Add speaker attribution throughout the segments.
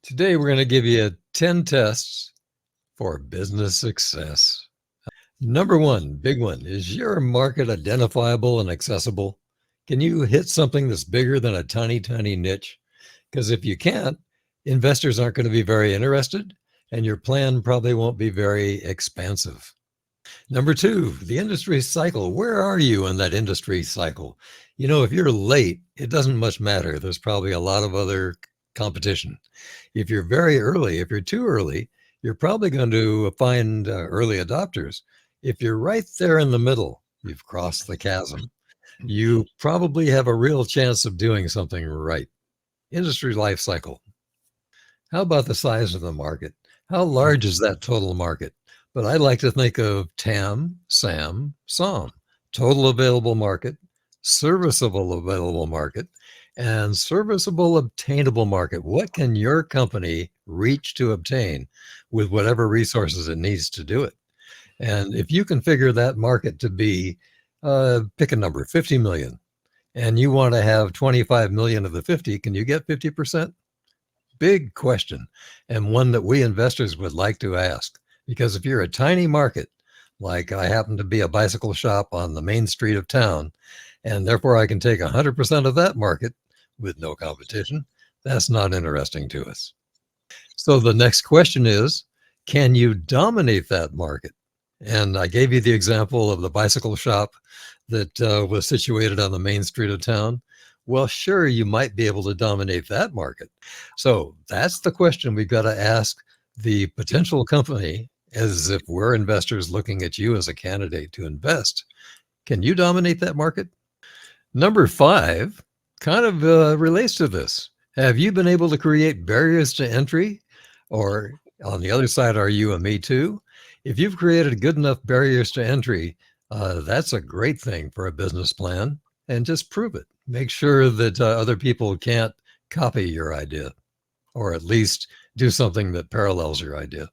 Speaker 1: Today, we're going to give you 10 tests for business success. Number one, big one, is your market identifiable and accessible? Can you hit something that's bigger than a tiny, tiny niche? Because if you can't, investors aren't going to be very interested, and your plan probably won't be very expansive. Number two, the industry cycle. Where are you in that industry cycle? If you're late, it doesn't much matter. There's probably a lot of other competition. If you're very early, if you're too early, you're probably going to find early adopters. If you're right there in the middle, you've crossed the chasm. You probably have a real chance of doing something right. Industry life cycle. How about the size of the market? How large is that total market? But I like to think of TAM, SAM, SOM, total available market, serviceable available market, and serviceable obtainable market. What can your company reach to obtain with whatever resources it needs to do it? And if you can figure that market to be, pick a number, 50 million, and you want to have 25 million of the 50, can you get 50%? Big question, and one that we investors would like to ask. Because if you're a tiny market, like I happen to be a bicycle shop on the main street of town, and therefore I can take 100% of that market with no competition, that's not interesting to us. So the next question is, can you dominate that market? And I gave you the example of the bicycle shop that was situated on the main street of town. Well, sure, you might be able to dominate that market. So that's the question we've got to ask the potential company, as if we're investors looking at you as a candidate to invest. Can you dominate that market? Number five kind of relates to this. Have you been able to create barriers to entry? Or on the other side, are you a me too? If you've created good enough barriers to entry, that's a great thing for a business plan. And just prove it. Make sure that other people can't copy your idea, or at least do something that parallels your idea.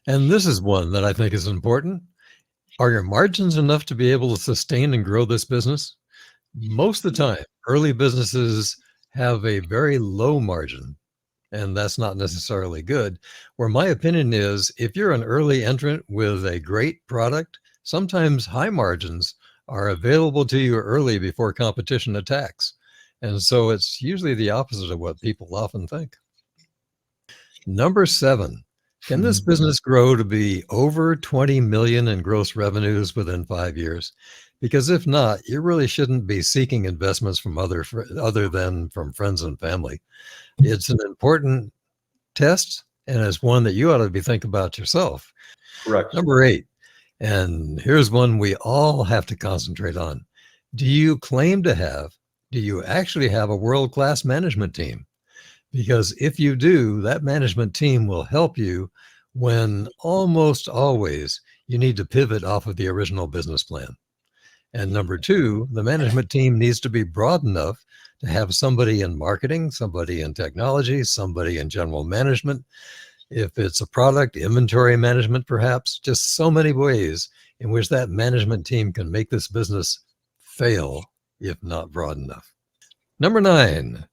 Speaker 1: And this is one that I think is important. Are your margins enough to be able to sustain and grow this business? Most of the time, early businesses have a very low margin, and that's not necessarily good. Where my opinion is, if you're an early entrant with a great product, sometimes high margins are available to you early before competition attacks. And so it's usually the opposite of what people often think. Number seven, can this business grow to be over 20 million in gross revenues within 5 years? Because if not, you really shouldn't be seeking investments from other than from friends and family. It's an important test, and it's one that you ought to be thinking about yourself.
Speaker 2: Correct.
Speaker 1: Number eight, and here's one we all have to concentrate on. Do you actually have a world-class management team? Because if you do, that management team will help you when almost always you need to pivot off of the original business plan. And number two, the management team needs to be broad enough to have somebody in marketing, somebody in technology, somebody in general management. If it's a product, inventory management, perhaps, just so many ways in which that management team can make this business fail if not broad enough. Number nine,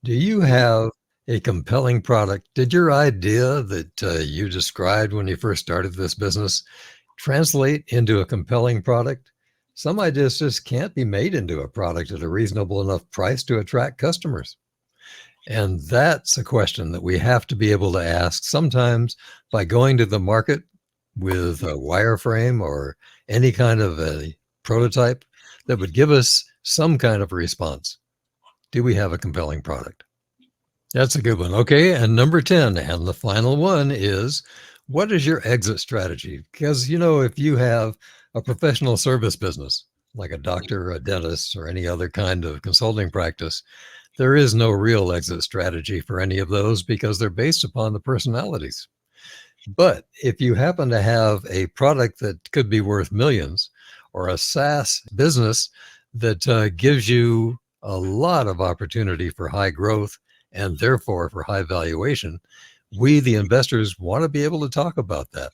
Speaker 1: do you have a compelling product? Did your idea that you described when you first started this business translate into a compelling product? Some ideas just can't be made into a product at a reasonable enough price to attract customers. And that's a question that we have to be able to ask sometimes by going to the market with a wireframe or any kind of a prototype that would give us some kind of response. Do we have a compelling product? That's a good one. Okay. And number 10, and the final one is, what is your exit strategy? Because, if you have a professional service business, like a doctor, a dentist, or any other kind of consulting practice, there is no real exit strategy for any of those because they're based upon the personalities. But if you happen to have a product that could be worth millions, or a SaaS business that gives you a lot of opportunity for high growth and therefore for high valuation, we, the investors, want to be able to talk about that.